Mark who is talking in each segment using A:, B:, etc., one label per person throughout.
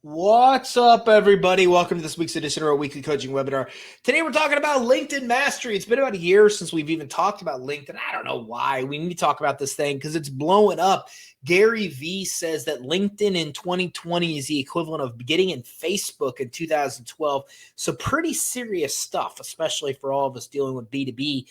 A: What's up, everybody? Welcome to this week's edition of our weekly coaching webinar. Today, we're talking about LinkedIn mastery. It's been about a year since we've even talked about LinkedIn. I don't know why. We need to talk about this thing because it's blowing up. Gary Vee says that LinkedIn in 2020 is the equivalent of getting in Facebook in 2012. So pretty serious stuff, especially for all of us dealing with B2B.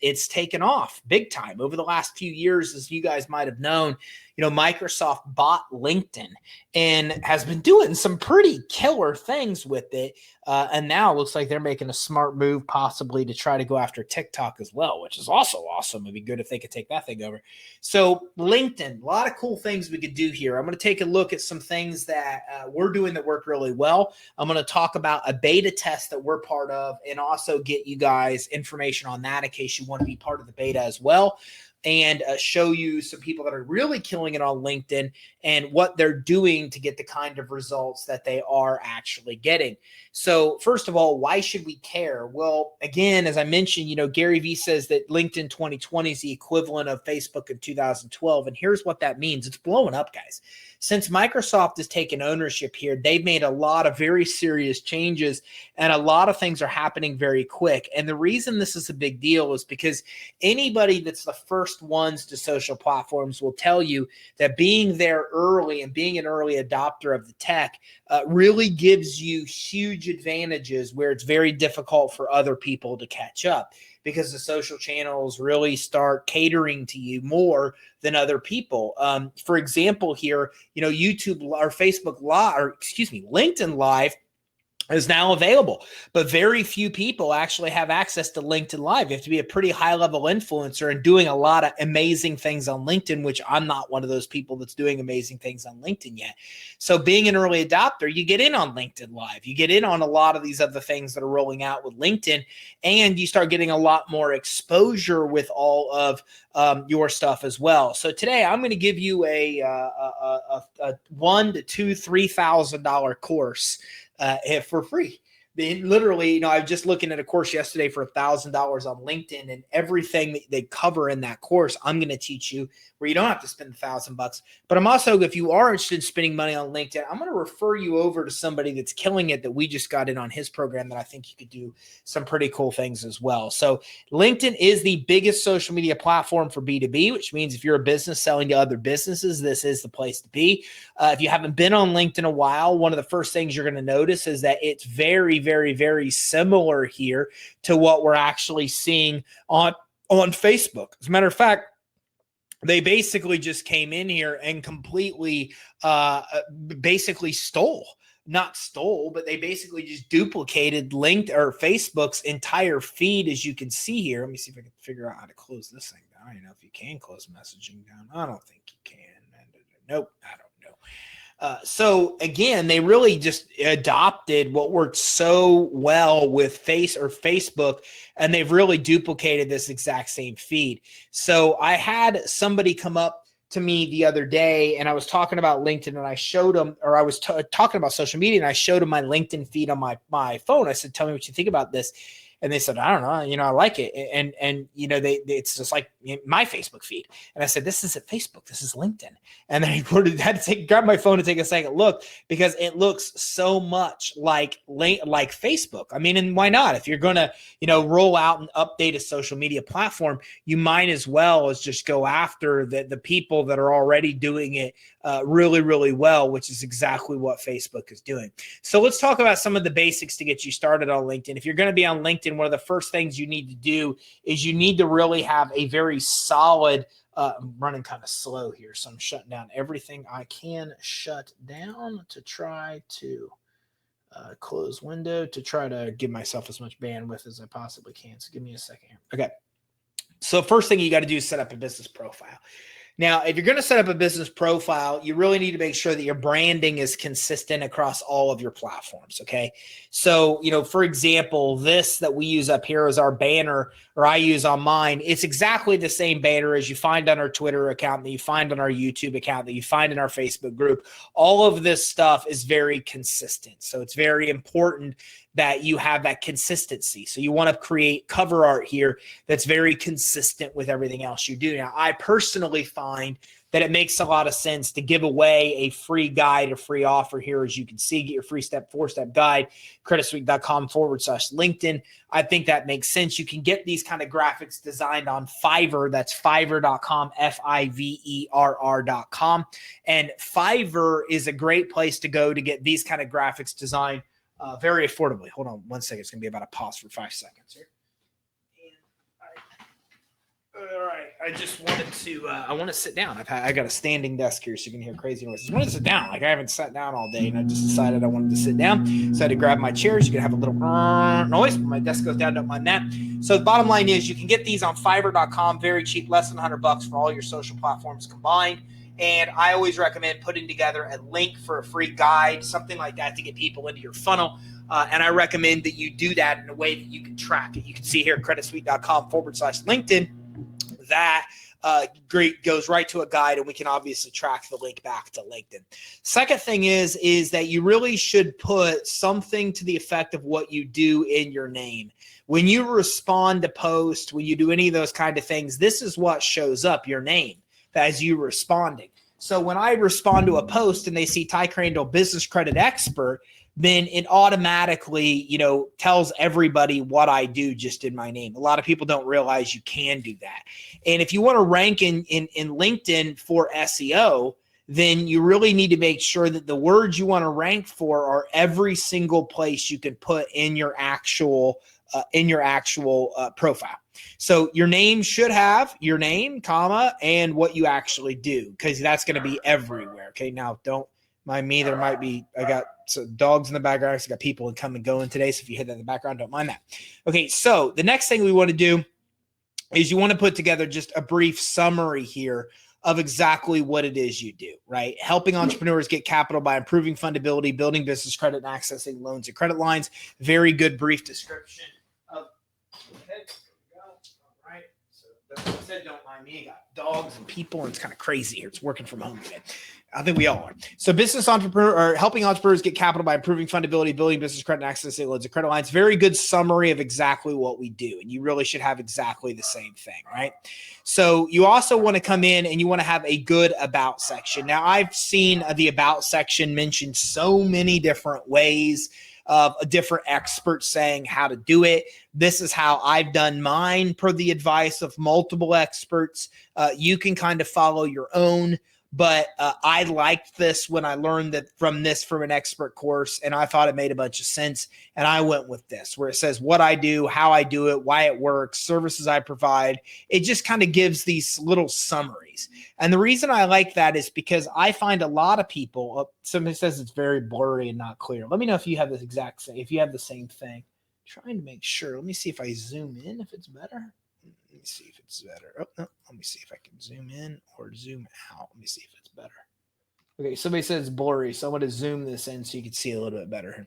A: It's taken off big time over the last few years, as you guys might have known. Microsoft bought LinkedIn and has been doing some pretty killer things with it. And now it looks like they're making a smart move possibly to try to go after TikTok as well, which is also awesome. It'd be good if they could take that thing over. So LinkedIn, a lot of cool things we could do here. I'm going to take a look at some things that we're doing that work really well. I'm going to talk about a beta test that we're part of and also get you guys information on that in case you want to be part of the beta as well. And show you some people that are really killing it on LinkedIn and what they're doing to get the kind of results that they are actually getting. So first of all, why should we care? Well, again, as I mentioned, Gary Vee says that LinkedIn 2020 is the equivalent of Facebook in 2012. And here's what that means. It's blowing up, guys. Since Microsoft has taken ownership here, they've made a lot of very serious changes and a lot of things are happening very quick. And the reason this is a big deal is because anybody that's the first ones to social platforms will tell you that being there early and being an early adopter of the tech really gives you huge advantages where it's very difficult for other people to catch up, because the social channels really start catering to you more than other people. For example, here, YouTube or Facebook Live, or excuse me, LinkedIn Live is now available, but very few people actually have access to LinkedIn Live. You have to be a pretty high-level influencer and doing a lot of amazing things on LinkedIn, which I'm not one of those people that's doing amazing things on LinkedIn yet. So being an early adopter, you get in on LinkedIn Live. You get in on a lot of these other things that are rolling out with LinkedIn, and you start getting a lot more exposure with all of your stuff as well. So today I'm going to give you a $1,000 to $3,000 course for free. Literally, I was just looking at a course yesterday for $1,000 on LinkedIn, and everything that they cover in that course, I'm going to teach you where you don't have to spend $1,000. But I'm also, if you are interested in spending money on LinkedIn, I'm going to refer you over to somebody that's killing it that we just got in on his program that I think you could do some pretty cool things as well. So LinkedIn is the biggest social media platform for B2B, which means if you're a business selling to other businesses, this is the place to be. If you haven't been on LinkedIn a while, one of the first things you're going to notice is that it's very, very, very similar here to what we're actually seeing on Facebook. As a matter of fact, they basically just came in here and completely basically not stole, but they basically just duplicated LinkedIn or Facebook's entire feed, as you can see here. Let me see if I can figure out how to close this thing down. I don't know if you can close messaging down. I don't think you can. Nope, I don't know. So again, they really just adopted what worked so well with Facebook, and they've really duplicated this exact same feed. So I had somebody come up to me the other day, and I was talking about LinkedIn, and I showed them, or I was talking about social media, and I showed them my LinkedIn feed on my phone. I said, "Tell me what you think about this." And they said, "I don't know, I like it." And it's just like my Facebook feed. And I said, "This isn't Facebook, this is LinkedIn." And then I had to grab my phone and take a second look, because it looks so much like Facebook. I mean, and why not? If you're going to, roll out and update a social media platform, you might as well as just go after the people that are already doing it really, really well, which is exactly what Facebook is doing. So let's talk about some of the basics to get you started on LinkedIn. If you're going to be on LinkedIn, one of the first things you need to do is you need to really have a very solid I'm running kind of slow here, so I'm shutting down everything I can shut down to try to close window to try to give myself as much bandwidth as I possibly can. So give me a second here. Okay. So first thing you got to do is set up a business profile. Now, if you're going to set up a business profile, you really need to make sure that your branding is consistent across all of your platforms, okay? So, for example, this that we use up here is our banner, or I use on mine. It's exactly the same banner as you find on our Twitter account, that you find on our YouTube account, that you find in our Facebook group. All of this stuff is very consistent. So it's very important that you have that consistency. So you want to create cover art here that's very consistent with everything else you do. Now, I personally find that it makes a lot of sense to give away a free guide, a free offer here. As you can see, get your free four-step guide, creditsuite.com/LinkedIn. I think that makes sense. You can get these kind of graphics designed on Fiverr. That's fiverr.com, Fiverr.com. And Fiverr is a great place to go to get these kind of graphics designed very affordably. Hold on one second. It's going to be about a pause for 5 seconds here. All right. I just wanted to, I want to sit down. I got a standing desk here so you can hear crazy noises. I want to sit down. Like I haven't sat down all day and I just decided I wanted to sit down. So I had to grab my chairs. You can have a little noise when my desk goes down, don't mind that. So the bottom line is you can get these on fiverr.com, very cheap, less than $100 for all your social platforms combined. And I always recommend putting together a link for a free guide, something like that to get people into your funnel. And I recommend that you do that in a way that you can track it. You can see here at creditsuite.com/LinkedIn. That great goes right to a guide, and we can obviously track the link back to LinkedIn. Second thing is that you really should put something to the effect of what you do in your name. When you respond to posts, when you do any of those kind of things, this is what shows up, your name, as you responding. So when I respond to a post and they see Ty Crandall, business credit expert, then it automatically, tells everybody what I do just in my name. A lot of people don't realize you can do that. And if you want to rank in LinkedIn for SEO, then you really need to make sure that the words you want to rank for are every single place you can put in your actual profile. So your name should have your name, comma, and what you actually do, because that's going to be everywhere. Okay. Now don't mind me. There might be, I got some dogs in the background. I got people come and going today. So if you hear that in the background, don't mind that. Okay. So the next thing we want to do is you want to put together just a brief summary here of exactly what it is you do, right? Helping entrepreneurs get capital by improving fundability, building business credit, and accessing loans and credit lines. Very good brief description of, okay, there we go. All right. So that's what I said, don't mind me. I got dogs and people, and it's kind of crazy here. It's working from home today. I think we all are. So business entrepreneur, or helping entrepreneurs get capital by improving fundability, building business credit, and accessing loans and credit lines. Very good summary of exactly what we do. And you really should have exactly the same thing, right? So you also want to come in and you want to have a good about section. Now, I've seen the about section mentioned so many different ways of different experts saying how to do it. This is how I've done mine per the advice of multiple experts. You can kind of follow your own. But I liked this when I learned that from an expert course, and I thought it made a bunch of sense. And I went with this, where it says what I do, how I do it, why it works, services I provide. It just kind of gives these little summaries. And the reason I like that is because I find a lot of people, somebody says it's very blurry and not clear. Let me know if you have this exact same, if you have the same thing. I'm trying to make sure. Let me see if I zoom in, if it's better. Let me see if it's better. Oh, no. Let me see if I can zoom in or zoom out. Let me see if it's better. Okay, somebody says it's blurry, so I'm going to zoom this in so you can see a little bit better.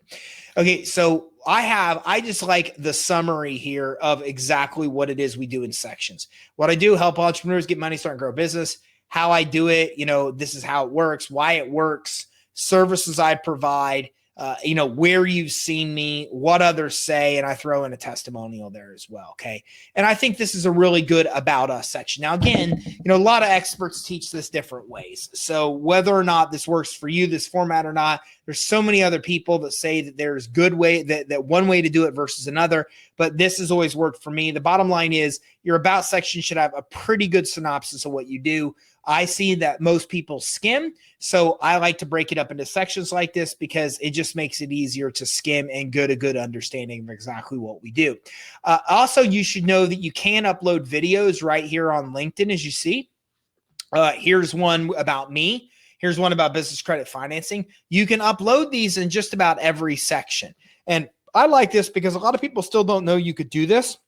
A: Okay, so I just like the summary here of exactly what it is we do in sections. What I do, help entrepreneurs get money, start and grow a business. How I do it, this is how it works, why it works, services I provide, where you've seen me, what others say, and I throw in a testimonial there as well. Okay. And I think this is a really good about us section. Now, again, a lot of experts teach this different ways. So whether or not this works for you, this format or not, there's so many other people that say that there's good way, that one way to do it versus another, but this has always worked for me. The bottom line is your about section should have a pretty good synopsis of what you do. I see that most people skim, so I like to break it up into sections like this because it just makes it easier to skim and get a good understanding of exactly what we do. Also, you should know that you can upload videos right here on LinkedIn, as you see. Here's one about me. Here's one about business credit financing. You can upload these in just about every section. And I like this because a lot of people still don't know you could do this.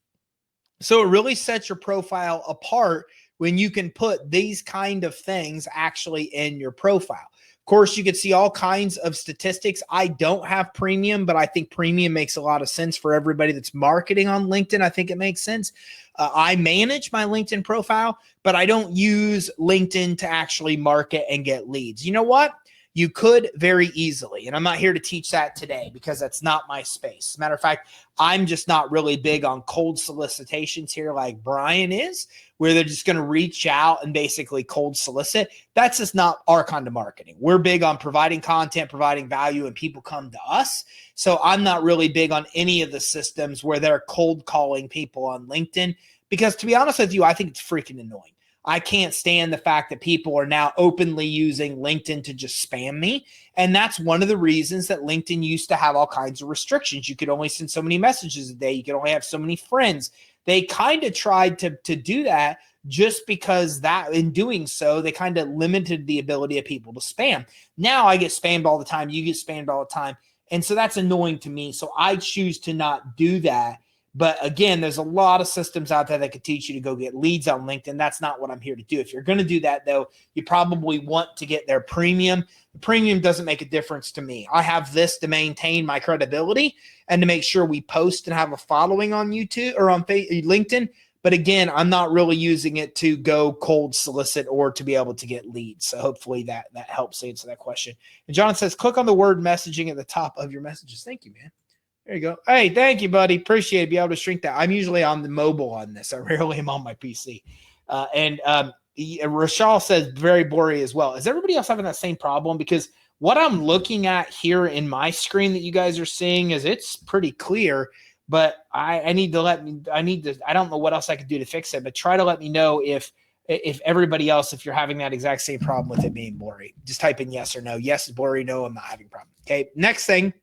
A: So it really sets your profile apart when you can put these kind of things actually in your profile. Of course, you can see all kinds of statistics. I don't have premium, but I think premium makes a lot of sense for everybody that's marketing on LinkedIn. I think it makes sense. I manage my LinkedIn profile, but I don't use LinkedIn to actually market and get leads. You know what? You could very easily, and I'm not here to teach that today because that's not my space. Matter of fact, I'm just not really big on cold solicitations here like Brian is, where they're just going to reach out and basically cold solicit. That's just not our kind of marketing. We're big on providing content, providing value, and people come to us. So I'm not really big on any of the systems where they're cold calling people on LinkedIn because, to be honest with you, I think it's freaking annoying. I can't stand the fact that people are now openly using LinkedIn to just spam me. And that's one of the reasons that LinkedIn used to have all kinds of restrictions. You could only send so many messages a day. You could only have so many friends. They kind of tried to do that just because that in doing so, they kind of limited the ability of people to spam. Now I get spammed all the time. You get spammed all the time. And so that's annoying to me. So I choose to not do that. But again, there's a lot of systems out there that could teach you to go get leads on LinkedIn. That's not what I'm here to do. If you're going to do that, though, you probably want to get their premium. The premium doesn't make a difference to me. I have this to maintain my credibility and to make sure we post and have a following on YouTube or on LinkedIn. But again, I'm not really using it to go cold solicit or to be able to get leads. So hopefully that helps answer that question. And John says, click on the word messaging at the top of your messages. Thank you, man. There you go. Hey, thank you, buddy. Appreciate it. Be able to shrink that. I'm usually on the mobile on this. I rarely am on my PC. Rachel says very boring as well. Is everybody else having that same problem? Because what I'm looking at here in my screen that you guys are seeing is it's pretty clear, but I don't know what else I could do to fix it, but try to let me know if everybody else, if you're having that exact same problem with it being boring. Just type in yes or no. Yes, it's boring. No, I'm not having a problem. Okay. Next thing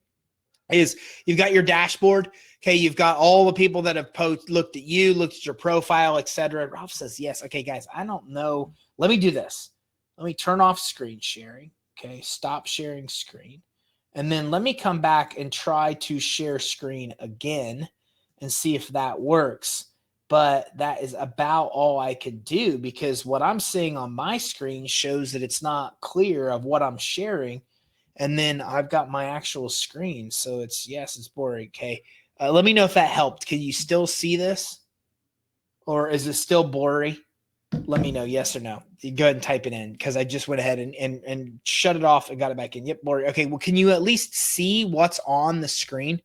A: is you've got your dashboard. Okay, you've got all the people that have looked at you, looked at your profile, etc. Ralph says yes. Okay, guys, I don't know. Let me do this. Let me turn off screen sharing. Okay, stop sharing screen. And then let me come back and try to share screen again and see if that works. But that is about all I could do because what I'm seeing on my screen shows that it's not clear of what I'm sharing. And then I've got my actual screen. So it's boring. Okay. Let me know if that helped. Can you still see this? Or is it still blurry? Let me know, yes or no. You go ahead and type it in because I just went ahead and shut it off and got it back in. Yep, blurry. Okay, well, can you at least see what's on the screen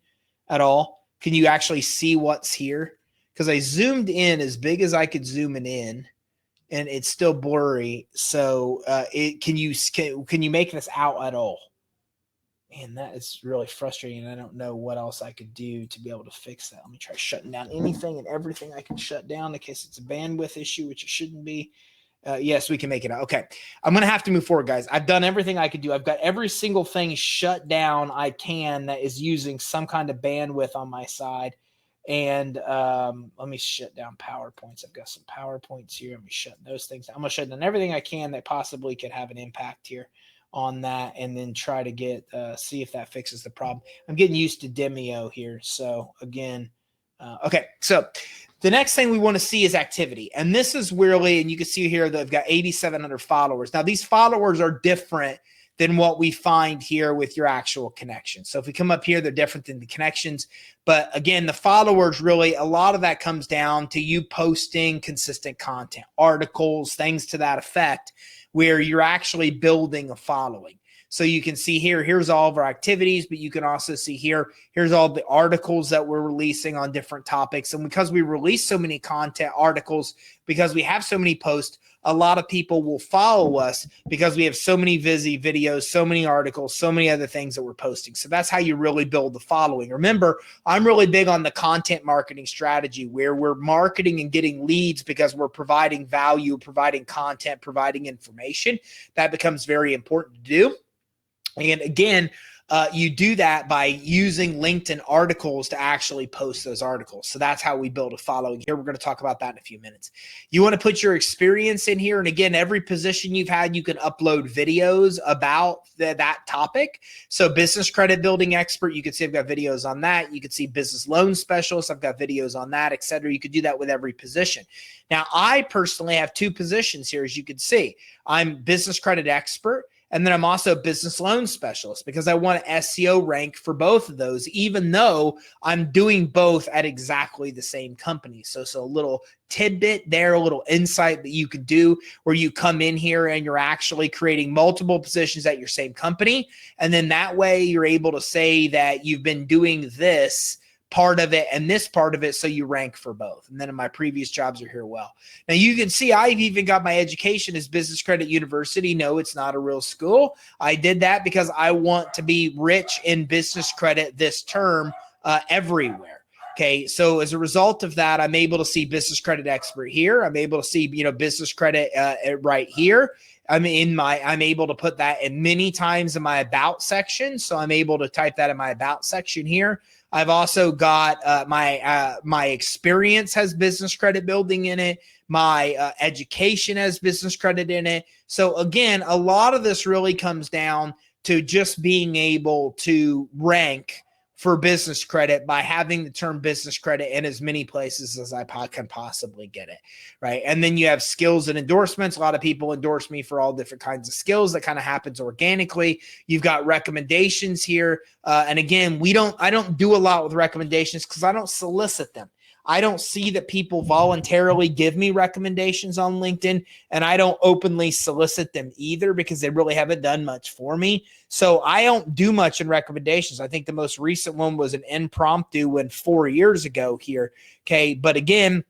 A: at all? Can you actually see what's here? Because I zoomed in as big as I could zoom it in. And it's still blurry. So can you make this out at all? Man, that is really frustrating. I don't know what else I could do to be able to fix that. Let me try shutting down anything and everything I can shut down in case it's a bandwidth issue, which it shouldn't be. Yes, we can make it out. Okay. I'm going to have to move forward, guys. I've done everything I could do. I've got every single thing shut down I can that is using some kind of bandwidth on my side. And let me shut down PowerPoints. I've got some PowerPoints here. Let me shut those things down. I'm going to shut down everything I can that possibly could have an impact here on that and then try to get see if that fixes the problem. I'm getting used to Demio here. So again, okay. So the next thing we want to see is activity. And this is really, and you can see here that they've got 8,700 followers. Now these followers are different than what we find here with your actual connections. So if we come up here, they're different than the connections. But again, the followers really, a lot of that comes down to you posting consistent content, articles, things to that effect, where you're actually building a following. So you can see here, here's all of our activities, but you can also see here, here's all the articles that we're releasing on different topics. And because we release so many content articles, because we have so many posts, a lot of people will follow us because we have so many videos, so many articles, so many other things that we're posting. So that's how you really build the following. Remember, I'm really big on the content marketing strategy where we're marketing and getting leads because we're providing value, providing content, providing information. That becomes very important to do. And again, you do that by using LinkedIn articles to actually post those articles. So that's how we build a following here. We're going to talk about that in a few minutes. You want to put your experience in here. And again, every position you've had, you can upload videos about that topic. So business credit building expert, you can see I've got videos on that. You can see business loan specialist. I've got videos on that, et cetera. You could do that with every position. Now, I personally have two positions here, as you can see. I'm business credit expert. And then I'm also a business loan specialist because I want to SEO rank for both of those, even though I'm doing both at exactly the same company. So a little tidbit there, a little insight that you could do where you come in here and you're actually creating multiple positions at your same company. And then that way you're able to say that you've been doing this part of it and this part of it, so you rank for both. And then in my previous jobs are here well. Now you can see I've even got my education as Business Credit University. No, it's not a real school. I did that because I want to be rich in business credit this term everywhere. Okay, so as a result of that, I'm able to see business credit expert here. I'm able to see, business credit right here. I'm able to put that in many times in my about section. So I'm able to type that in my about section here. I've also got my experience has business credit building in it. My education has business credit in it. So again, a lot of this really comes down to just being able to rank for business credit by having the term business credit in as many places as I can possibly get it, right? And then you have skills and endorsements. A lot of people endorse me for all different kinds of skills. That kind of happens organically. You've got recommendations here. And again, I don't do a lot with recommendations because I don't solicit them. I don't see that people voluntarily give me recommendations on LinkedIn, and I don't openly solicit them either because they really haven't done much for me. So I don't do much in recommendations. I think the most recent one was an impromptu one 4 years ago here. Okay. But again,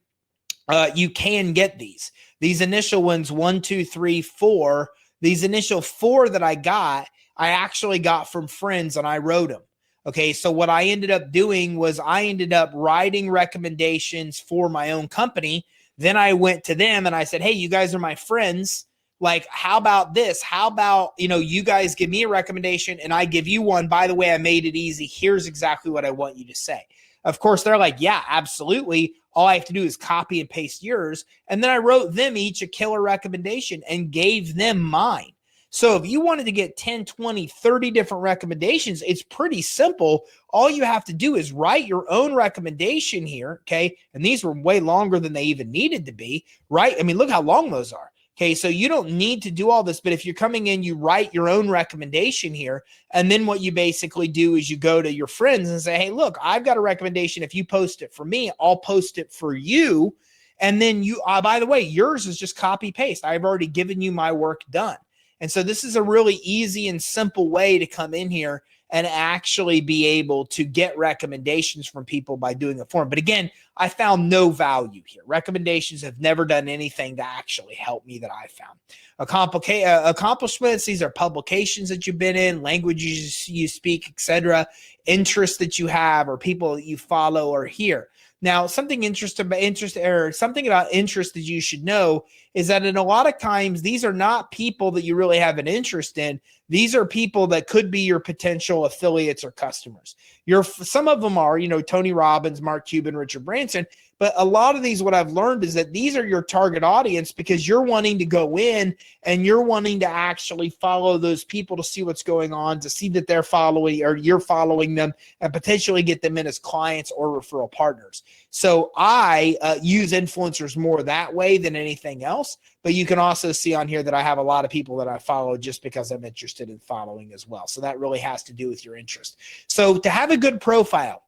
A: you can get these initial ones, 1, 2, 3, 4. These initial 4 that I actually got from friends and I wrote them. Okay, so what I ended up doing was I ended up writing recommendations for my own company. Then I went to them and I said, hey, you guys are my friends. Like, how about this? How about, you guys give me a recommendation and I give you one. By the way, I made it easy. Here's exactly what I want you to say. Of course, they're like, yeah, absolutely. All I have to do is copy and paste yours. And then I wrote them each a killer recommendation and gave them mine. So if you wanted to get 10, 20, 30 different recommendations, it's pretty simple. All you have to do is write your own recommendation here, okay? And these were way longer than they even needed to be, right? I mean, look how long those are. Okay, so you don't need to do all this, but if you're coming in, you write your own recommendation here, and then what you basically do is you go to your friends and say, hey, look, I've got a recommendation. If you post it for me, I'll post it for you. And then by the way, yours is just copy paste. I've already given you my work done. And so this is a really easy and simple way to come in here and actually be able to get recommendations from people by doing a form. But again, I found no value here. Recommendations have never done anything to actually help me that I found. Accomplishments, these are publications that you've been in, languages you speak, etc., interests that you have, or people that you follow or hear. Now, something about interest that you should know is that in a lot of times, these are not people that you really have an interest in. These are people that could be your potential affiliates or customers. Some of them are, Tony Robbins, Mark Cuban, Richard Branson. But a lot of these, what I've learned is that these are your target audience because you're wanting to go in and you're wanting to actually follow those people to see what's going on, to see that they're following or you're following them and potentially get them in as clients or referral partners. So I use influencers more that way than anything else. But you can also see on here that I have a lot of people that I follow just because I'm interested in following as well. So that really has to do with your interest. So to have a good profile,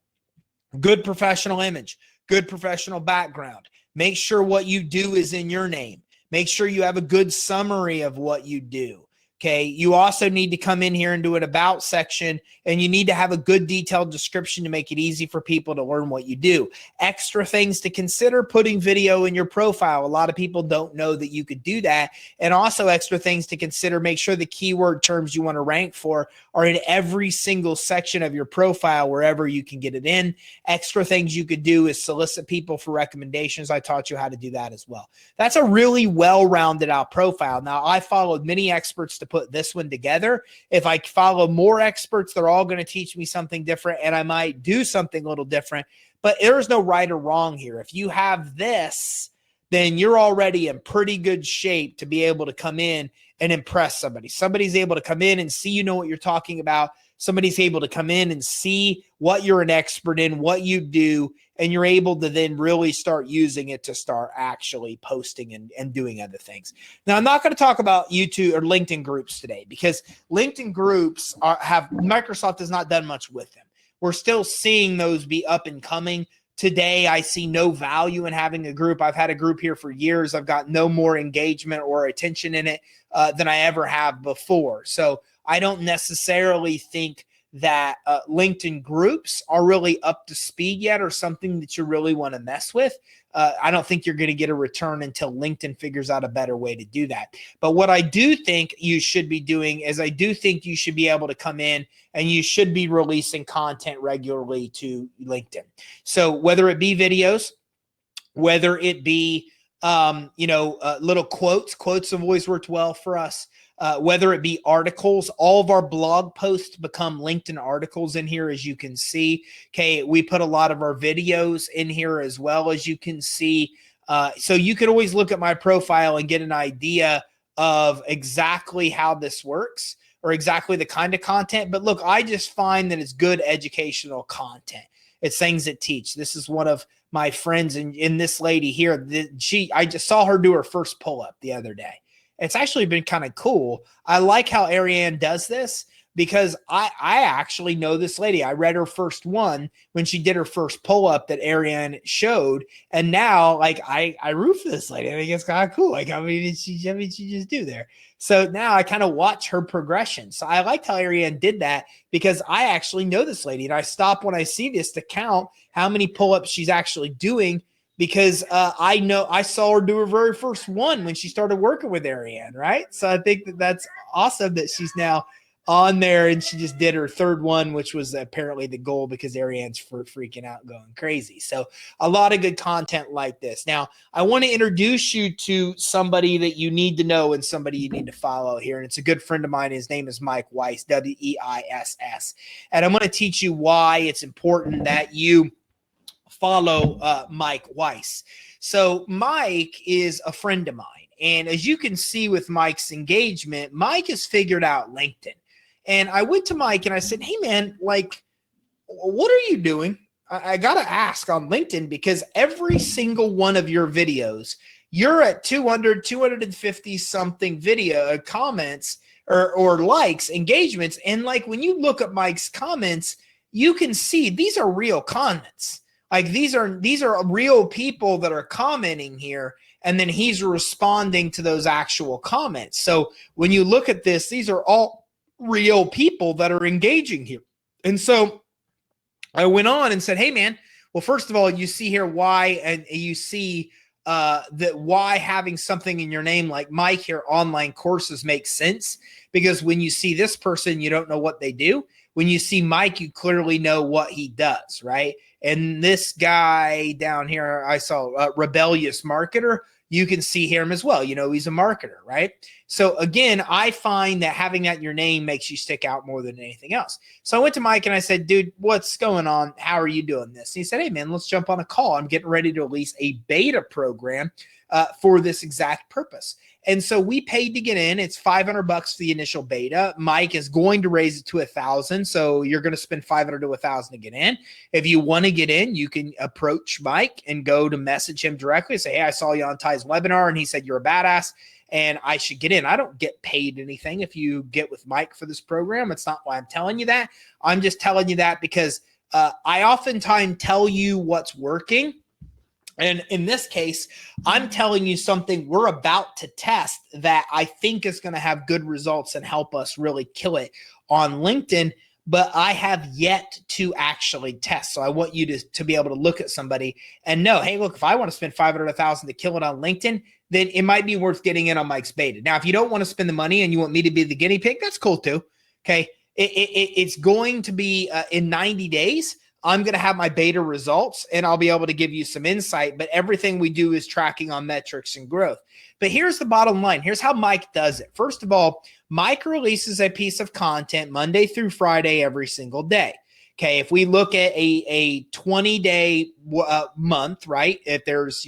A: good professional image, good professional background, make sure what you do is in your name. Make sure you have a good summary of what you do. Okay. You also need to come in here and do an about section, and you need to have a good detailed description to make it easy for people to learn what you do. Extra things to consider: putting video in your profile. A lot of people don't know that you could do that. And also extra things to consider: make sure the keyword terms you want to rank for are in every single section of your profile, wherever you can get it in. Extra things you could do is solicit people for recommendations. I taught you how to do that as well. That's a really well-rounded out profile. Now, I followed many experts to put this one together. If I follow more experts, they're all going to teach me something different, and I might do something a little different. But there's no right or wrong here. If you have this, then you're already in pretty good shape to be able to come in and impress somebody. Somebody's able to come in and see you know what you're talking about. somebody's able to come in and see what you're an expert in, what you do, and you're able to then really start using it to start actually posting and doing other things. Now, I'm not going to talk about YouTube or LinkedIn groups today because LinkedIn groups Microsoft has not done much with them. We're still seeing those be up and coming. Today, I see no value in having a group. I've had a group here for years. I've got no more engagement or attention in it than I ever have before. So I don't necessarily think that LinkedIn groups are really up to speed yet or something that you really want to mess with. I don't think you're going to get a return until LinkedIn figures out a better way to do that. But what I do think you should be doing is I do think you should be able to come in and you should be releasing content regularly to LinkedIn. So whether it be videos, whether it be little quotes have always worked well for us. Whether it be articles, all of our blog posts become LinkedIn articles in here, as you can see. Okay, we put a lot of our videos in here as well, as you can see. So you can always look at my profile and get an idea of exactly how this works or exactly the kind of content. But look, I just find that it's good educational content. It's things that teach. This is one of my friends and this lady here. I just saw her do her first pull-up the other day. It's actually been kind of cool. I like how Ariane does this because I actually know this lady. I read her first one when she did her first pull-up that Ariane showed. And now, like, I root for this lady. I think it's kind of cool. Like, how many did she just do there? So now I kind of watch her progression. So I liked how Ariane did that because I actually know this lady. And I stop when I see this to count how many pull-ups she's actually doing because I know I saw her do her very first one when she started working with Ariane, right? So I think that's awesome that she's now on there and she just did her third one, which was apparently the goal because Ariane's freaking out going crazy. So a lot of good content like this. Now, I want to introduce you to somebody that you need to know and somebody you need to follow here. And it's a good friend of mine. His name is Mike Weiss, Weiss. And I'm going to teach you why it's important that you follow Mike Weiss. So Mike is a friend of mine. And as you can see with Mike's engagement, Mike has figured out LinkedIn. And I went to Mike and I said, hey, man, like, what are you doing? I got to ask on LinkedIn because every single one of your videos, you're at 200, 250 something video comments or likes, engagements. And like when you look at Mike's comments, you can see these are real comments. Like these are real people that are commenting here, and then he's responding to those actual comments. So when you look at this, these are all real people that are engaging here. And so I went on and said, hey, man, well, first of all, you see here why, and you see that why having something in your name like Mike here, online courses, makes sense. Because when you see this person, you don't know what they do. When you see Mike, you clearly know what he does, right? And this guy down here, I saw Rebellious Marketer. You can see him as well. You know, he's a marketer, right? So again, I find that having that in your name makes you stick out more than anything else. So I went to Mike and I said, dude, what's going on? How are you doing this? And he said, hey, man, let's jump on a call. I'm getting ready to release a beta program for this exact purpose. And so we paid to get in. It's $500 for the initial beta. Mike is going to raise it to $1,000. So you're going to spend $500 to $1,000 to get in. If you want to get in, you can approach Mike and go to message him directly. Say, hey, I saw you on Ty's webinar and he said you're a badass and I should get in. I don't get paid anything if you get with Mike for this program. It's not why I'm telling you that. I'm just telling you that because I oftentimes tell you what's working. And in this case, I'm telling you something we're about to test that I think is going to have good results and help us really kill it on LinkedIn, but I have yet to actually test. So I want you to be able to look at somebody and know, hey, look, if I want to spend $500,000 to kill it on LinkedIn, then it might be worth getting in on Mike's beta. Now, if you don't want to spend the money and you want me to be the guinea pig, that's cool too. Okay. It's going to be in 90 days. I'm going to have my beta results and I'll be able to give you some insight, but everything we do is tracking on metrics and growth. But here's the bottom line. Here's how Mike does it. First of all, Mike releases a piece of content Monday through Friday every single day. Okay. If we look at a 20-day month, right? If there's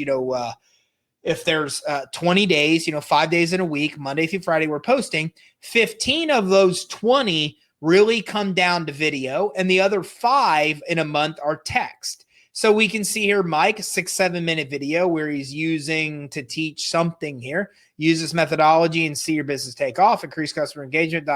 A: 20 days, 5 days in a week, Monday through Friday, we're posting 15 of those 20 really come down to video, and the other 5 in a month are text. So we can see here, Mike, a 6-7 minute video where he's using to teach something here. Use this methodology and see your business take off, increase customer engagement,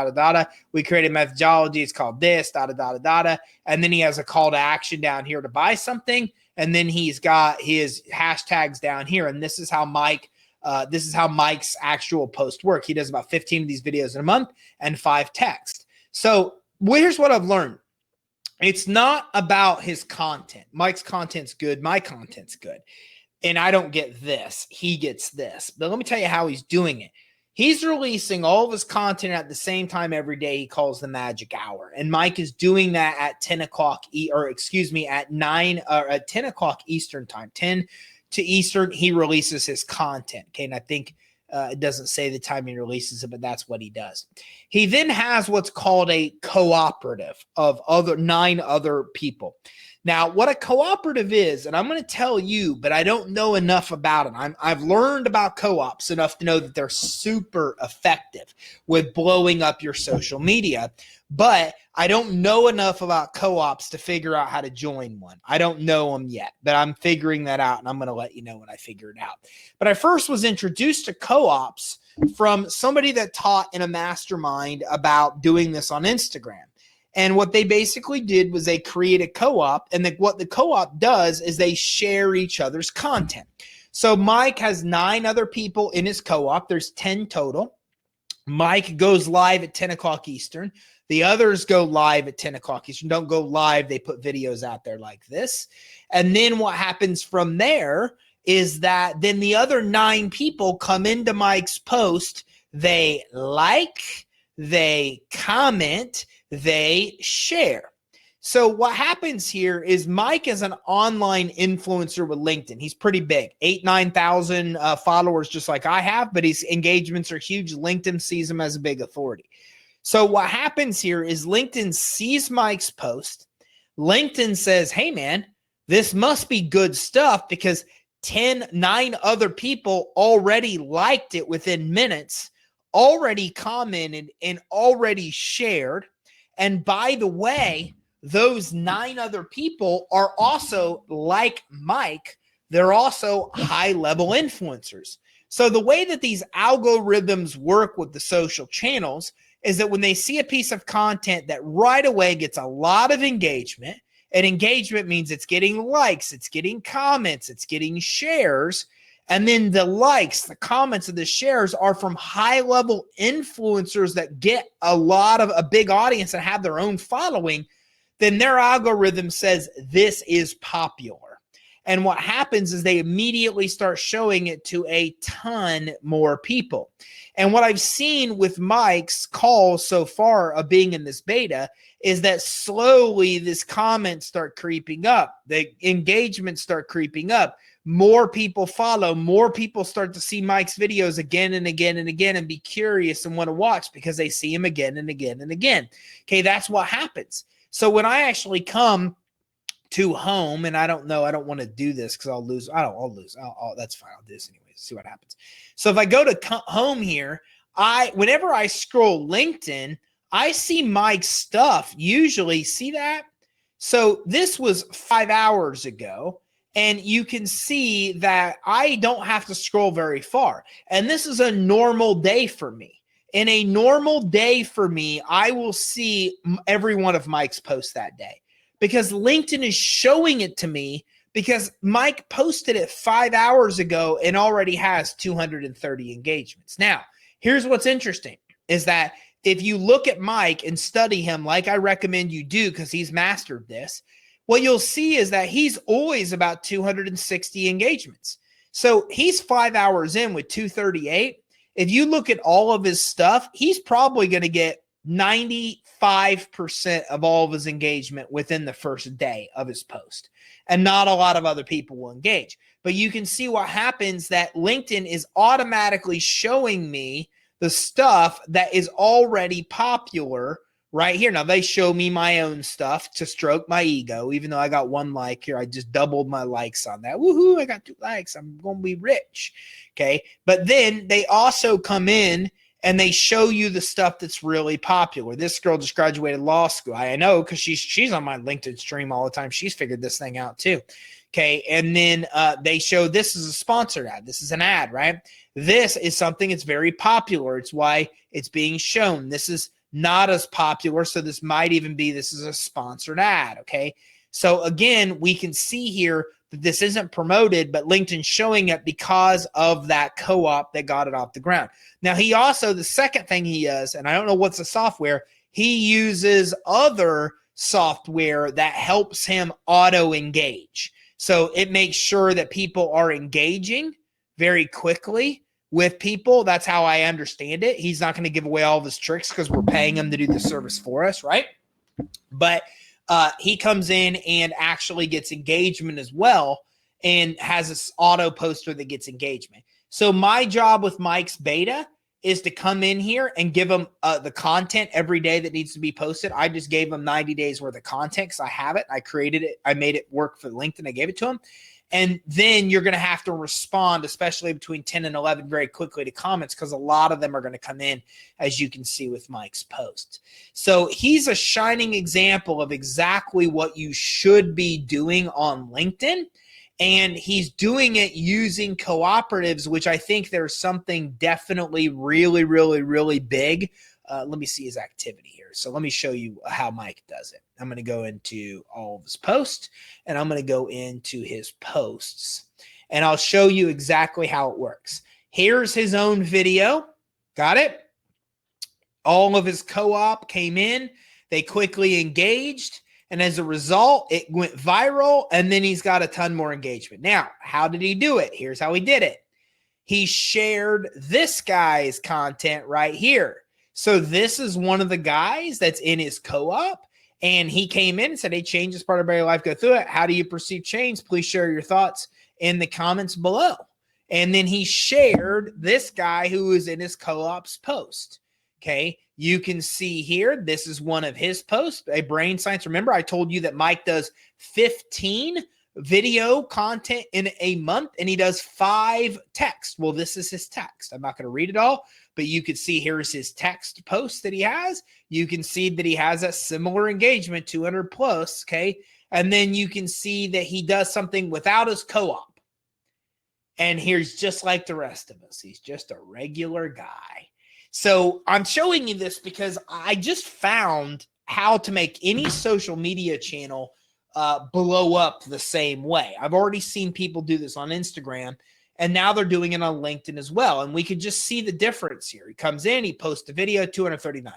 A: We created methodology. It's called this, And then he has a call to action down here to buy something. And then he's got his hashtags down here. And this is how Mike's actual post work. He does about 15 of these videos in a month and 5 text. So here's what I've learned. It's not about his content. Mike's content's good. My content's good. And I don't get this. He gets this. But let me tell you how he's doing it. He's releasing all of his content at the same time every day. He calls the magic hour. And Mike is doing that at 10 o'clock, at 10 o'clock Eastern time, 10 to Eastern. He releases his content. Okay. And I think it doesn't say the time he releases it, but that's what he does. He then has what's called a cooperative of 9 other people. Now, what a cooperative is, and I'm going to tell you, but I don't know enough about it. I've learned about co-ops enough to know that they're super effective with blowing up your social media, but I don't know enough about co-ops to figure out how to join one. I don't know them yet, but I'm figuring that out, and I'm going to let you know when I figure it out. But I first was introduced to co-ops from somebody that taught in a mastermind about doing this on Instagram. And what they basically did was they create a co-op, and what the co-op does is they share each other's content. So Mike has 9 other people in his co-op. There's 10 total. Mike goes live at 10 o'clock Eastern. The others go live at 10 o'clock Eastern. Don't go live. They put videos out there like this. And then what happens from there is that then the other 9 people come into Mike's post. They like, they comment, they share. So what happens here is Mike is an online influencer with LinkedIn. He's pretty big, 9,000 followers, just like I have, but his engagements are huge. LinkedIn sees him as a big authority. So what happens here is LinkedIn sees Mike's post. LinkedIn says, hey man, this must be good stuff because 9 other people already liked it within minutes, already commented, and already shared. And by the way, those 9 other people are also like Mike. They're also high-level influencers. So the way that these algorithms work with the social channels is that when they see a piece of content that right away gets a lot of engagement, and engagement means it's getting likes, it's getting comments, it's getting shares, and then the likes, the comments, and the shares are from high-level influencers that get a big audience and have their own following, then their algorithm says this is popular. And what happens is they immediately start showing it to a ton more people. And what I've seen with Mike's calls so far of being in this beta is that slowly this comments start creeping up. The engagements start creeping up. More people follow. More people start to see Mike's videos again and again and again and be curious and want to watch because they see him again and again and again. Okay, that's what happens. So when I actually come to home, and I don't want to do this because I'll lose. I'll lose. That's fine. I'll do this anyways. See what happens. So if I go to home here, whenever I scroll LinkedIn, I see Mike's stuff. Usually, see that? So this was 5 hours ago. And you can see that I don't have to scroll very far. And this is a normal day for me. In a normal day for me, I will see every one of Mike's posts that day because LinkedIn is showing it to me because Mike posted it 5 hours ago and already has 230 engagements. Now, here's what's interesting is that if you look at Mike and study him like I recommend you do because he's mastered this, what you'll see is that he's always about 260 engagements. So he's 5 hours in with 238. If you look at all of his stuff, he's probably going to get 95% of all of his engagement within the first day of his post. And not a lot of other people will engage. But you can see what happens that LinkedIn is automatically showing me the stuff that is already popular right here. Now, they show me my own stuff to stroke my ego, even though I got 1 like here. I just doubled my likes on that. Woohoo, I got 2 likes. I'm going to be rich. Okay. But then they also come in and they show you the stuff that's really popular. This girl just graduated law school. I know because she's on my LinkedIn stream all the time. She's figured this thing out too. Okay, and then they show this is a sponsored ad. This is an ad, right? This is something that's very popular. It's why it's being shown. This is not as popular, so this might even be this is a sponsored ad, okay? So again, we can see here that this isn't promoted, but LinkedIn's showing it because of that co-op that got it off the ground. Now, he also, the second thing he does, and I don't know what's the software, he uses other software that helps him auto-engage. So it makes sure that people are engaging very quickly with people. That's how I understand it. He's not going to give away all of his tricks because we're paying him to do the service for us, right? But he comes in and actually gets engagement as well and has this auto poster that gets engagement. So my job with Mike's beta is to come in here and give him the content every day that needs to be posted. I just gave him 90 days worth of content because I have it. I created it. I made it work for LinkedIn. I gave it to him. And then you're going to have to respond, especially between 10 and 11, very quickly to comments because a lot of them are going to come in, as you can see with Mike's post. So he's a shining example of exactly what you should be doing on LinkedIn. And he's doing it using cooperatives, which I think there's something definitely really, really, really big. Let me see his activity here. So let me show you how Mike does it. I'm going to go into all of his posts, and I'm going to go into his posts, and I'll show you exactly how it works. Here's his own video. Got it? All of his co-op came in. They quickly engaged. And as a result, it went viral, and then he's got a ton more engagement. Now, how did he do it? Here's how he did it. He shared this guy's content right here. So this is one of the guys that's in his co-op, and he came in and said, hey, change is part of my life. Go through it. How do you perceive change? Please share your thoughts in the comments below. And then he shared this guy who was in his co-op's post. Okay, you can see here, this is one of his posts, a brain science. Remember, I told you that Mike does 15 video content in a month, and he does 5 text. Well, this is his text. I'm not going to read it all, but you can see here's his text post that he has. You can see that he has a similar engagement, 200 plus, okay? And then you can see that he does something without his co-op. And here's just like the rest of us. He's just a regular guy. So I'm showing you this because I just found how to make any social media channel blow up the same way. I've already seen people do this on Instagram, and now they're doing it on LinkedIn as well. And we could just see the difference here. He comes in, he posts a video, 239.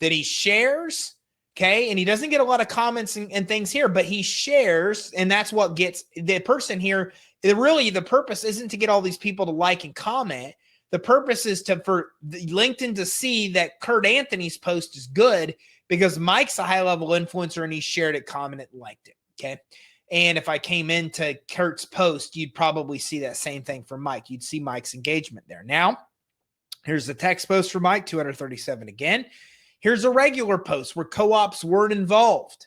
A: Then he shares, okay? And he doesn't get a lot of comments and things here, but he shares, and that's what gets the person here. Really, the purpose isn't to get all these people to like and comment. The purpose is for LinkedIn to see that Kurt Anthony's post is good because Mike's a high-level influencer and he shared it, commented, and liked it, okay? And if I came into Kurt's post, you'd probably see that same thing for Mike. You'd see Mike's engagement there. Now, here's the text post for Mike, 237 again. Here's a regular post where co-ops weren't involved,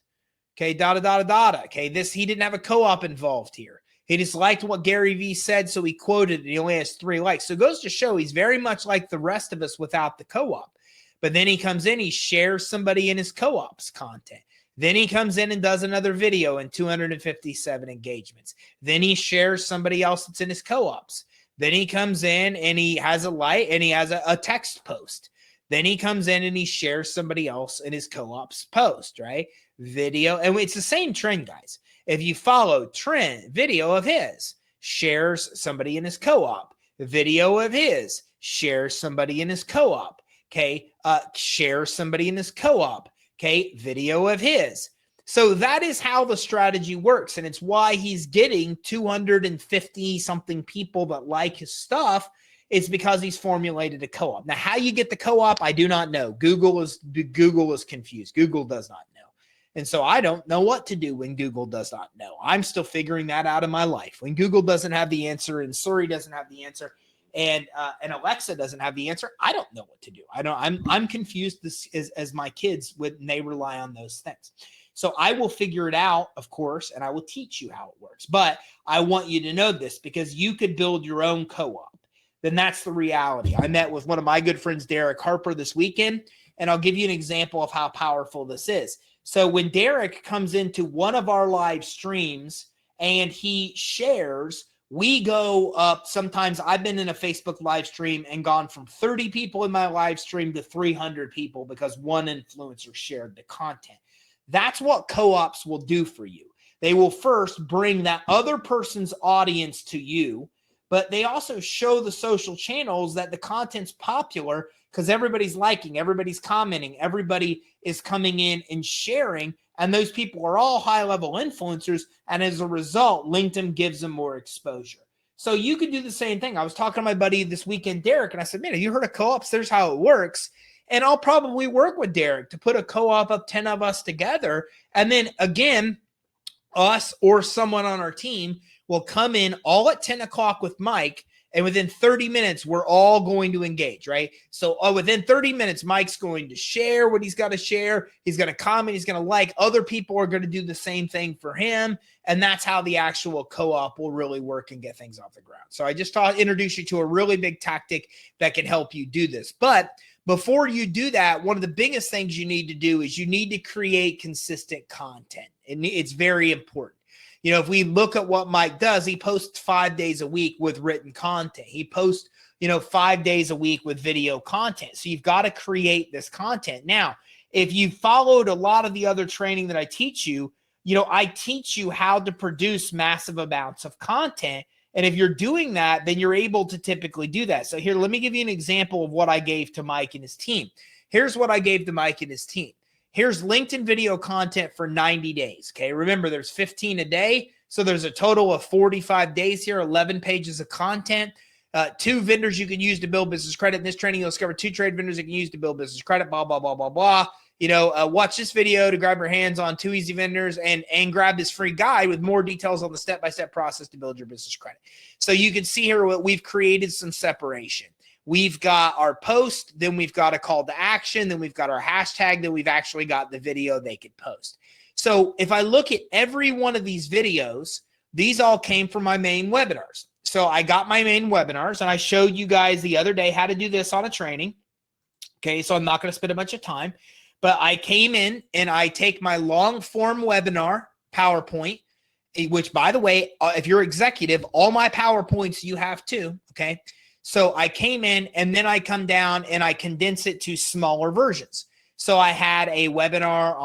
A: okay? Okay, he didn't have a co-op involved here. He just liked what Gary Vee said, so he quoted it. He only has 3 likes. So it goes to show he's very much like the rest of us without the co-op. But then he comes in, he shares somebody in his co-op's content. Then he comes in and does another video and 257 engagements. Then he shares somebody else that's in his co-ops. Then he comes in and he has a light and he has a text post. Then he comes in and he shares somebody else in his co-op's post, right? Video. And it's the same trend, guys. If you follow trend, video of his, shares somebody in his co-op. Video of his, shares somebody in his co-op. Okay, shares somebody in his co-op. Okay, video of his. So that is how the strategy works. And it's why he's getting 250 something people that like his stuff. It's because he's formulated a co-op. Now, how you get the co-op, I do not know. Google is confused. Google does not know. And so I don't know what to do when Google does not know. I'm still figuring that out in my life. When Google doesn't have the answer and Siri doesn't have the answer and Alexa doesn't have the answer, I don't know what to do. I'm confused as my kids when they rely on those things. So I will figure it out, of course, and I will teach you how it works. But I want you to know this because you could build your own co-op then that's the reality. I met with one of my good friends, Derek Harper, this weekend, and I'll give you an example of how powerful this is. So when Derek comes into one of our live streams and he shares, we go up. Sometimes I've been in a Facebook live stream and gone from 30 people in my live stream to 300 people because one influencer shared the content. That's what co-ops will do for you. They will first bring that other person's audience to you, but they also show the social channels that the content's popular because everybody's liking, everybody's commenting, everybody is coming in and sharing, and those people are all high-level influencers, and as a result, LinkedIn gives them more exposure. So you could do the same thing. I was talking to my buddy this weekend, Derek, and I said, man, have you heard of co-ops? There's how it works. And I'll probably work with Derek to put a co-op of 10 of us together, and then again, us or someone on our team will come in all at 10 o'clock with Mike, and within 30 minutes, we're all going to engage, right? So within 30 minutes, Mike's going to share what he's got to share. He's going to comment. He's going to like. Other people are going to do the same thing for him, and that's how the actual co-op will really work and get things off the ground. So I just thought I'd introduce you to a really big tactic that can help you do this. But before you do that, one of the biggest things you need to do is you need to create consistent content. And it's very important. You know, if we look at what Mike does, he posts 5 days a week with written content. He posts, 5 days a week with video content. So you've got to create this content. Now, if you followed a lot of the other training that I teach you, I teach you how to produce massive amounts of content. And if you're doing that, then you're able to typically do that. So here, let me give you an example of what I gave to Mike and his team. Here's what I gave to Mike and his team. Here's LinkedIn video content for 90 days. Okay. Remember, there's 15 a day. So there's a total of 45 days here, 11 pages of content, 2 vendors you can use to build business credit. In this training, you'll discover 2 trade vendors you can use to build business credit, blah, blah, blah, blah, blah. Watch this video to grab your hands on 2 easy vendors and grab this free guide with more details on the step-by-step process to build your business credit. So you can see here what we've created some separation. We've got our post, then we've got a call to action, then we've got our hashtag, then we've actually got the video they could post. So if I look at every one of these videos, these all came from my main webinars. So I got my main webinars, and I showed you guys the other day how to do this on a training. Okay, so I'm not going to spend a bunch of time, but I came in and I take my long form webinar PowerPoint, which, by the way, if you're executive, all my PowerPoints you have too, okay? So I came in and then I come down and I condense it to smaller versions. So I had a webinar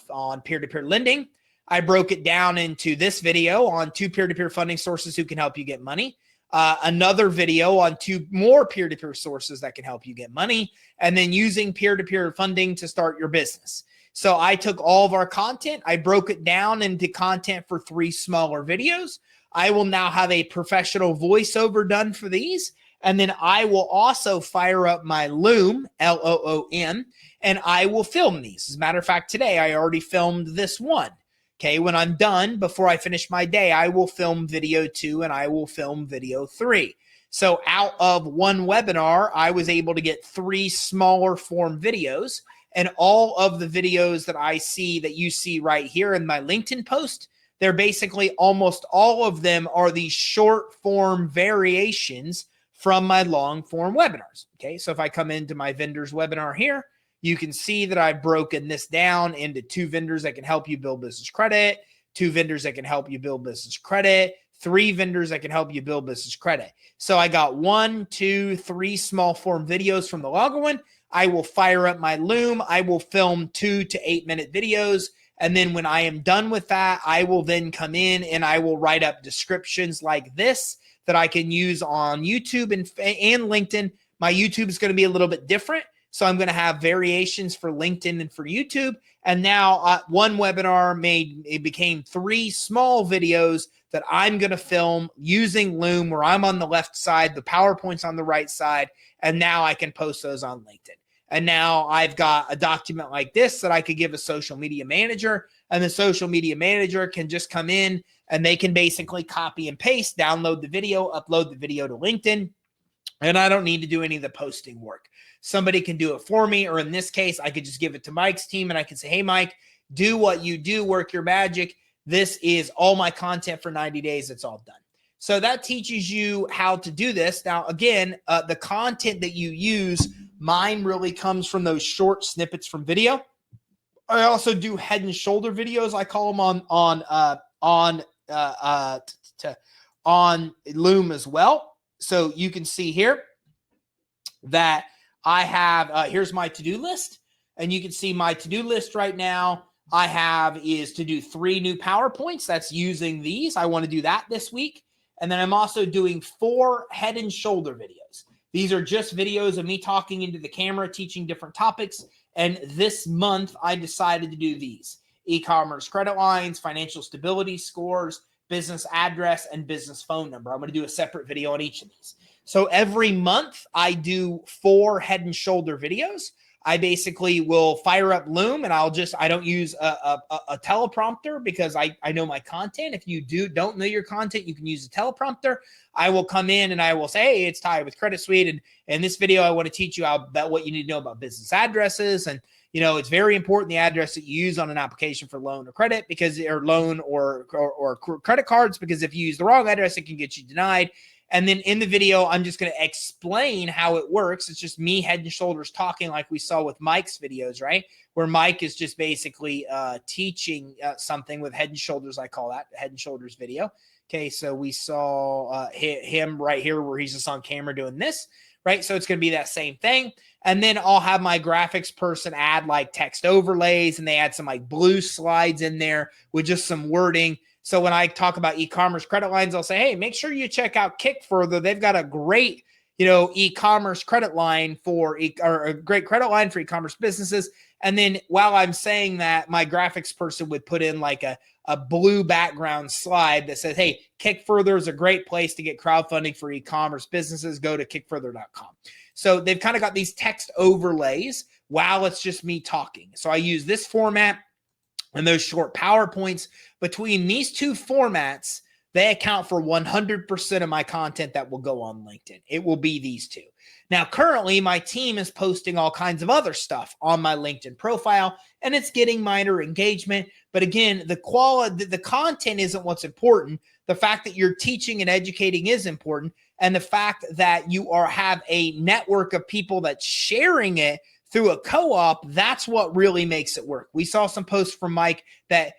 A: on peer-to-peer lending. I broke it down into this video on 2 peer-to-peer funding sources who can help you get money. Another video on 2 more peer-to-peer sources that can help you get money, and then using peer-to-peer funding to start your business. So I took all of our content, I broke it down into content for 3 smaller videos. I will now have a professional voiceover done for these. And then I will also fire up my Loom, Loom, and I will film these. As a matter of fact, today I already filmed this one. Okay, when I'm done, before I finish my day, I will film video 2 and I will film video 3. So out of one webinar, I was able to get 3 smaller form videos, and all of the videos that I see that you see right here in my LinkedIn post, they're basically almost all of them are these short form variations from my long form webinars. Okay, so if I come into my vendors webinar here, you can see that I've broken this down into 2 vendors that can help you build business credit, 2 vendors that can help you build business credit, 3 vendors that can help you build business credit. So I got 1, 2, 3 small form videos from the longer one. I will fire up my Loom. I will film 2 to 8 minute videos. And then when I am done with that, I will then come in and I will write up descriptions like this that I can use on YouTube and LinkedIn. My YouTube is going to be a little bit different. So I'm going to have variations for LinkedIn and for YouTube. And now one webinar became 3 small videos that I'm going to film using Loom, where I'm on the left side, the PowerPoint's on the right side, and now I can post those on LinkedIn. And now I've got a document like this that I could give a social media manager, and the social media manager can just come in and they can basically copy and paste, download the video, upload the video to LinkedIn, and I don't need to do any of the posting work. Somebody can do it for me, or in this case, I could just give it to Mike's team and I can say, hey, Mike, do what you do, work your magic. This is all my content for 90 days. It's all done. So that teaches you how to do this. Now, again, the content that you use, mine really comes from those short snippets from video. I also do head and shoulder videos. I call them on Loom as well. So you can see here that I have, here's my to-do list. And you can see my to-do list right now I have is to do 3 new PowerPoints. That's using these. I want to do that this week. And then I'm also doing 4 head and shoulder videos. These are just videos of me talking into the camera, teaching different topics. And this month, I decided to do these: e-commerce credit lines, financial stability scores, business address, and business phone number. I'm going to do a separate video on each of these. So every month, I do 4 head and shoulder videos. I basically will fire up Loom, and I don't use a teleprompter because I know my content. If you don't know your content, you can use a teleprompter. I will come in and I will say, hey, it's Ty with Credit Suite. And in this video, I want to teach you about what you need to know about business addresses. And, it's very important the address that you use on an application for loan or credit, or loan or credit cards, because if you use the wrong address, it can get you denied. And then in the video, I'm just going to explain how it works. It's just me head and shoulders talking like we saw with Mike's videos, right? Where Mike is just basically teaching something with head and shoulders. I call that head and shoulders video. Okay, so we saw him right here where he's just on camera doing this, right? So it's going to be that same thing. And then I'll have my graphics person add like text overlays, and they add some like blue slides in there with just some wording. So when I talk about e-commerce credit lines, I'll say, hey, make sure you check out Kickfurther. They've got a great, e-commerce credit line or a great credit line for e-commerce businesses. And then while I'm saying that, my graphics person would put in like a blue background slide that says, hey, Kickfurther is a great place to get crowdfunding for e-commerce businesses. Go to kickfurther.com. So they've kind of got these text overlays while it's just me talking. So I use this format and those short PowerPoints. Between these 2 formats, they account for 100% of my content that will go on LinkedIn. It will be these 2. Now, currently, my team is posting all kinds of other stuff on my LinkedIn profile, and it's getting minor engagement. But again, the content isn't what's important. The fact that you're teaching and educating is important. And the fact that you have a network of people that's sharing it through a co-op, that's what really makes it work. We saw some posts from Mike that,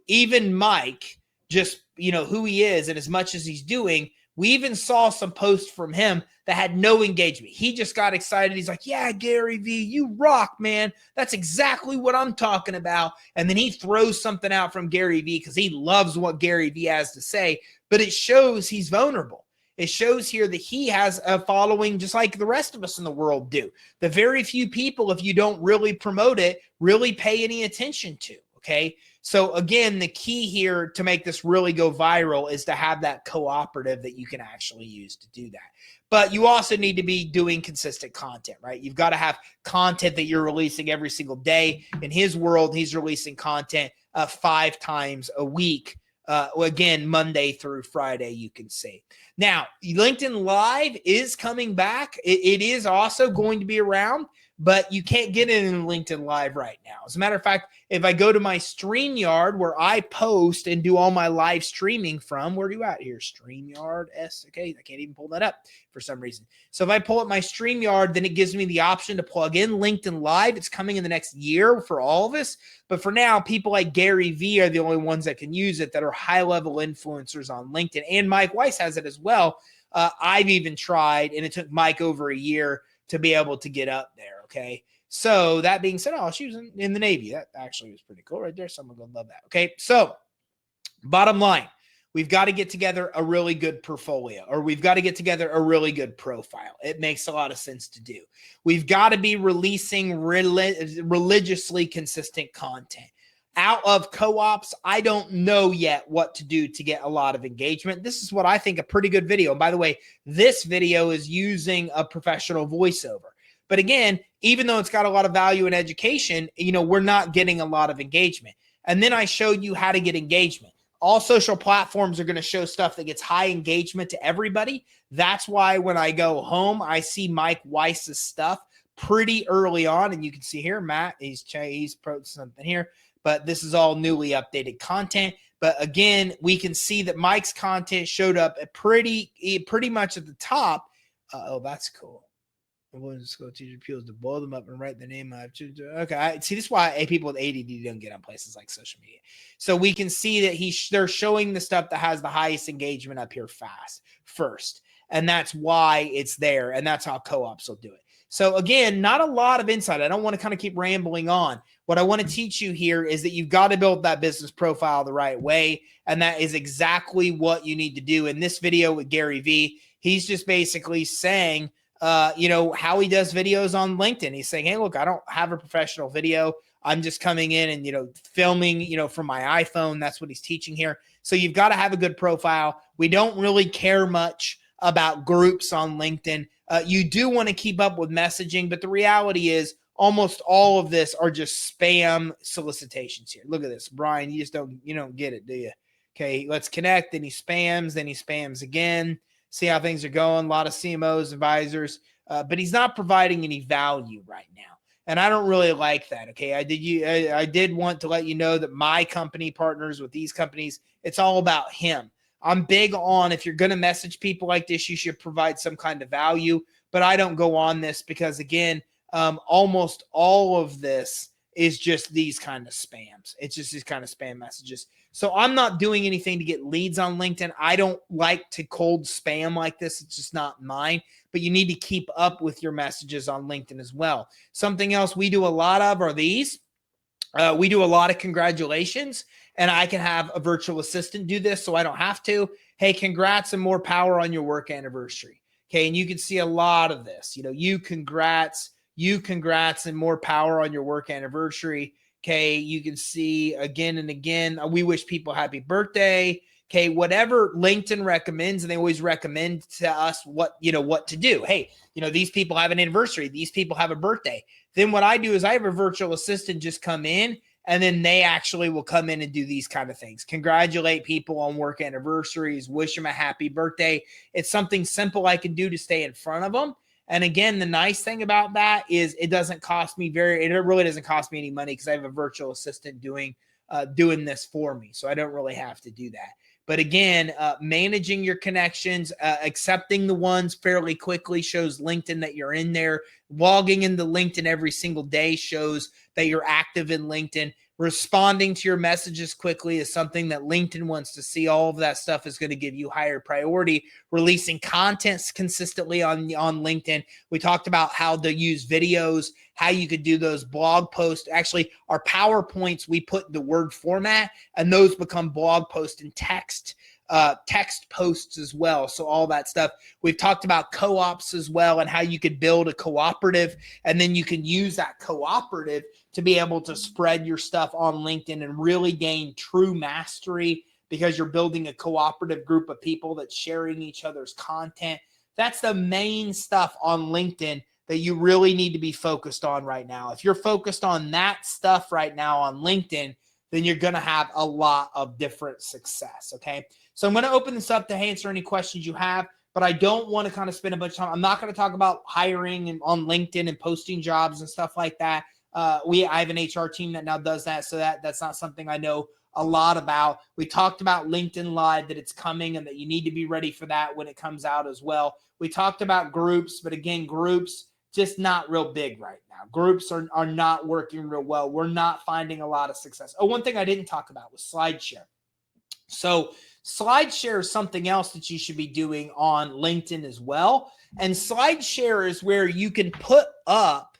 A: even Mike, just, who he is and as much as he's doing, we even saw some posts from him that had no engagement. He just got excited. He's like, yeah, Gary V, you rock, man. That's exactly what I'm talking about. And then he throws something out from Gary V because he loves what Gary V has to say, but it shows he's vulnerable. It shows here that he has a following just like the rest of us in the world do. The very few people, if you don't really promote it, really pay any attention to, okay? So again, the key here to make this really go viral is to have that cooperative that you can actually use to do that. But you also need to be doing consistent content, right? You've got to have content that you're releasing every single day. In his world, he's releasing content 5 times a week. Again, Monday through Friday, you can see. Now, LinkedIn Live is coming back. It is also going to be around, but you can't get it in LinkedIn Live right now. As a matter of fact, if I go to my StreamYard where I post and do all my live streaming from, where are you at here? StreamYard okay, I can't even pull that up for some reason. So if I pull up my StreamYard, then it gives me the option to plug in LinkedIn Live. It's coming in the next year for all of us. But for now, people like Gary V are the only ones that can use it that are high-level influencers on LinkedIn. And Mike Weiss has it as well. I've even tried, and it took Mike over a year to be able to get up there, okay? So that being said, she was in the Navy. That actually was pretty cool right there. Someone gonna love that, okay? So bottom line, we've got to get together a really good portfolio, or we've got to get together a really good profile. It makes a lot of sense to do. We've got to be releasing religiously consistent content. Out of co-ops, I don't know yet what to do to get a lot of engagement. This is what I think a pretty good video. And by the way, this video is using a professional voiceover. But again, even though it's got a lot of value in education, we're not getting a lot of engagement. And then I showed you how to get engagement. All social platforms are going to show stuff that gets high engagement to everybody. That's why when I go home, I see Mike Weiss's stuff pretty early on. And you can see here, Matt, he's posted something here. But this is all newly updated content. But again, we can see that Mike's content showed up at pretty much at the top. Oh, that's cool. School teacher pupils to boil them up and write their name out. Okay, see, this is why people with ADD don't get on places like social media. So we can see that they're showing the stuff that has the highest engagement up here first, and that's why it's there, and that's how co-ops will do it. So again, not a lot of insight. I don't want to kind of keep rambling on. What I want to teach you here is that you've got to build that business profile the right way, and that is exactly what you need to do. In this video with Gary Vee, he's just basically saying, how he does videos on LinkedIn. He's saying, hey, look, I don't have a professional video. I'm just coming in and, filming, from my iPhone. That's what he's teaching here. So you've got to have a good profile. We don't really care much about groups on LinkedIn. You do want to keep up with messaging, but the reality is almost all of this are just spam solicitations here. Look at this, Brian. You don't get it, do you? Okay, let's connect. Then he spams again. See how things are going. A lot of CMOs, advisors, but he's not providing any value right now. And I don't really like that. Okay. I did want to let you know that my company partners with these companies. It's all about him. I'm big on, if you're going to message people like this, you should provide some kind of value, but I don't go on this because again, almost all of this is just these kind of spams. It's just these kind of spam messages. So I'm not doing anything to get leads on LinkedIn. I don't like to cold spam like this. It's just not mine, but you need to keep up with your messages on LinkedIn as well. Something else we do a lot of are these. We do a lot of congratulations, and I can have a virtual assistant do this so I don't have to. Hey, congrats and more power on your work anniversary. Okay, and you can see a lot of this. You congrats and more power on your work anniversary. Okay, you can see again and again, we wish people happy birthday. Okay, whatever LinkedIn recommends, and they always recommend to us what to do. Hey, these people have an anniversary. These people have a birthday. Then what I do is I have a virtual assistant just come in, and then they actually will come in and do these kind of things. Congratulate people on work anniversaries, wish them a happy birthday. It's something simple I can do to stay in front of them. And again, the nice thing about that is it doesn't cost me it really doesn't cost me any money because I have a virtual assistant doing this for me. So I don't really have to do that. But again, managing your connections, accepting the ones fairly quickly shows LinkedIn that you're in there. Logging into LinkedIn every single day shows that you're active in LinkedIn. Responding to your messages quickly is something that LinkedIn wants to see. All of that stuff is going to give you higher priority. Releasing content consistently on LinkedIn. We talked about how to use videos, how you could do those blog posts. Actually, our PowerPoints, we put the Word format, and those become blog posts and text posts as well. So all that stuff. We've talked about co-ops as well and how you could build a cooperative, and then you can use that cooperative to be able to spread your stuff on LinkedIn and really gain true mastery because you're building a cooperative group of people that's sharing each other's content. That's the main stuff on LinkedIn that you really need to be focused on right now. If you're focused on that stuff right now on LinkedIn, then you're going to have a lot of different success, okay? So I'm going to open this up to answer any questions you have, but I don't want to kind of spend a bunch of time. I'm not going to talk about hiring and on LinkedIn and posting jobs and stuff like that. I have an HR team that now does that, so that's not something I know a lot about. We talked about LinkedIn Live, that it's coming and that you need to be ready for that when it comes out as well. We talked about groups, but again, groups just not real big right now. Groups are not working real well. We're not finding a lot of success. Oh, one thing I didn't talk about was SlideShare. So SlideShare is something else that you should be doing on LinkedIn as well. And SlideShare is where you can put up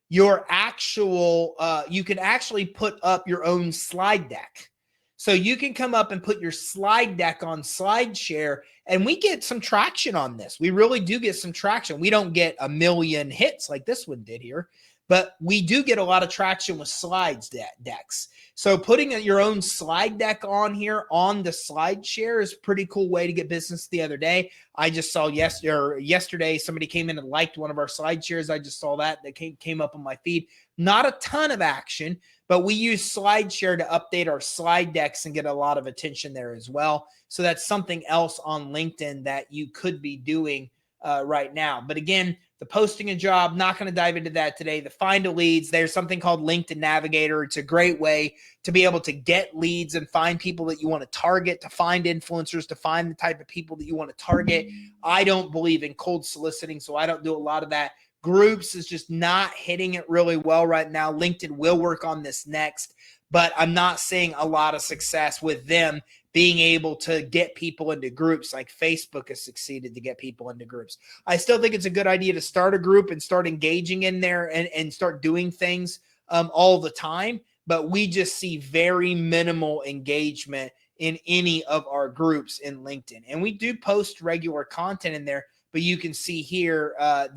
A: your actual, you can actually put up your own slide deck. So you can come up and put your slide deck on SlideShare, and we get some traction on this. We really do get some traction. We don't get 1 million hits like this one did here, but we do get a lot of traction with slides decks. So putting your own slide deck on here on the SlideShare is a pretty cool way to get business the other day. I just saw yesterday somebody came in and liked one of our SlideShares. I just saw that came up on my feed. Not a ton of action, but we use SlideShare to update our slide decks and get a lot of attention there as well. So that's something else on LinkedIn that you could be doing right now. But again, the posting a job, not going to dive into that today. The find a leads, there's something called LinkedIn Navigator. It's a great way to be able to get leads and find people that you want to target, to find influencers, to find the type of people that you want to target. I don't believe in cold soliciting, so I don't do a lot of that. Groups is just not hitting it really well right now. LinkedIn will work on this next, but I'm not seeing a lot of success with them being able to get people into groups like Facebook has succeeded to get people into groups. I still think it's a good idea to start a group and start engaging in there and start doing things all the time. But we just see very minimal engagement in any of our groups in LinkedIn. And we do post regular content in there, but you can see here, a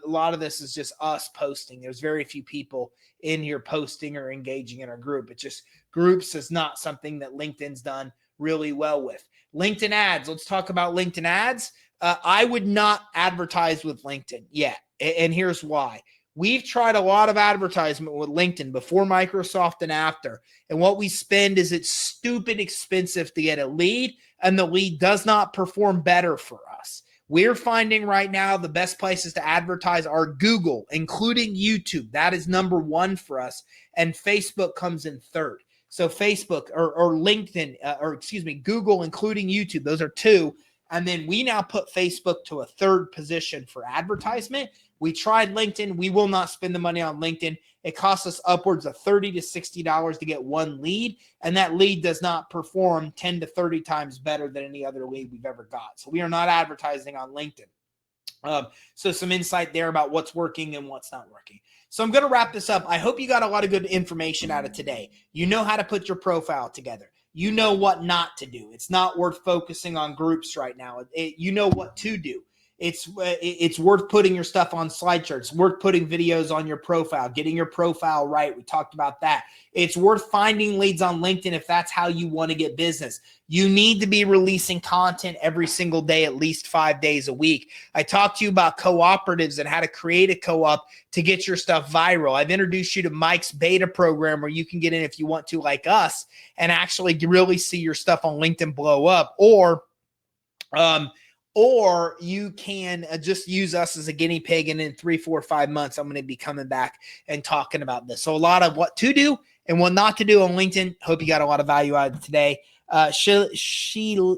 A: lot of this is just us posting. There's very few people in here posting or engaging in our group. It's just groups is not something that LinkedIn's done really well with. LinkedIn ads. Let's talk about LinkedIn ads. I would not advertise with LinkedIn yet. And here's why. We've tried a lot of advertisement with LinkedIn before Microsoft and after. And what we spend is it's stupid expensive to get a lead, and the lead does not perform better for us. We're finding right now the best places to advertise are Google, including YouTube. That is number one for us. And Facebook comes in third. So Facebook or LinkedIn, Google, including YouTube, those are two. And then we now put Facebook to a third position for advertisement. We tried LinkedIn. We will not spend the money on LinkedIn. It costs us upwards of $30 to $60 to get one lead, and that lead does not perform 10 to 30 times better than any other lead we've ever got. So we are not advertising on LinkedIn. So some insight there about what's working and what's not working. So I'm going to wrap this up. I hope you got a lot of good information out of today. You know how to put your profile together. You know what not to do. It's not worth focusing on groups right now. You know what to do. It's worth putting your stuff on SlideShare. It's worth putting videos on your profile, getting your profile right. We talked about that. It's worth finding leads on LinkedIn if that's how you want to get business. You need to be releasing content every single day, at least 5 days a week. I talked to you about cooperatives and how to create a co-op to get your stuff viral. I've introduced you to Mike's beta program where you can get in if you want to, like us, and actually really see your stuff on LinkedIn blow up. Or you can just use us as a guinea pig, and in 3, 4, 5 months, I'm going to be coming back and talking about this. So a lot of what to do and what not to do on LinkedIn. Hope you got a lot of value out of it today. Sheila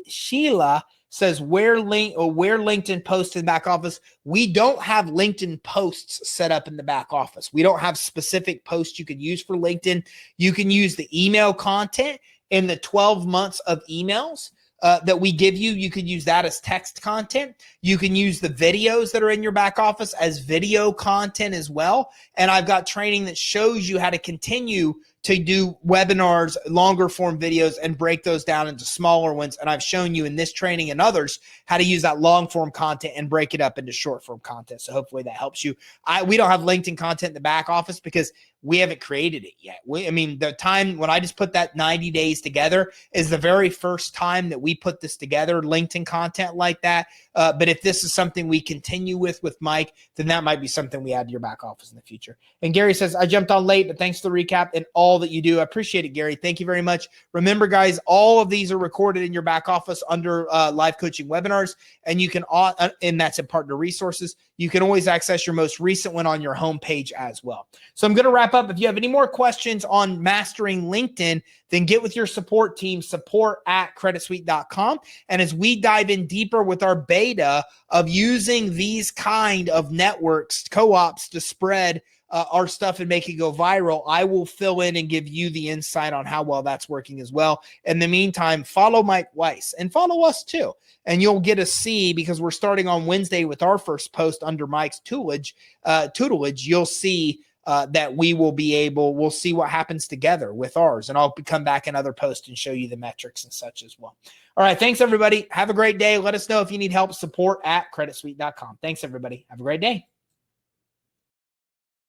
A: says, where LinkedIn posts in the back office. We don't have LinkedIn posts set up in the back office. We don't have specific posts you can use for LinkedIn. You can use the email content in the 12 months of emails that we give you. You could use that as text content. You can use the videos that are in your back office as video content as well. And I've got training that shows you how to continue to do webinars, longer form videos, and break those down into smaller ones. And I've shown you in this training and others how to use that long form content and break it up into short form content. So hopefully that helps you. We don't have LinkedIn content in the back office because we haven't created it yet. The time when I just put that 90 days together is the very first time that we put this together, LinkedIn content like that. But if this is something we continue with Mike, then that might be something we add to your back office in the future. And Gary says, I jumped on late, but thanks for the recap and all that you do. I appreciate it, Gary. Thank you very much. Remember, guys, all of these are recorded in your back office under live coaching webinars, and you can, and that's in partner resources. You can always access your most recent one on your homepage as well. So I'm going to wrap up. If you have any more questions on mastering LinkedIn, then get with your support team, support@creditsuite.com. And as we dive in deeper with our beta of using these kind of networks, co-ops to spread our stuff and make it go viral, I will fill in and give you the insight on how well that's working as well. In the meantime, follow Mike Weiss and follow us too. And you'll get to see, because we're starting on Wednesday with our first post under Mike's tutelage, you'll see that we'll see what happens together with ours. And I'll come back in other posts and show you the metrics and such as well. All right. Thanks, everybody. Have a great day. Let us know if you need help. Support@creditsuite.com. Thanks, everybody. Have a great day.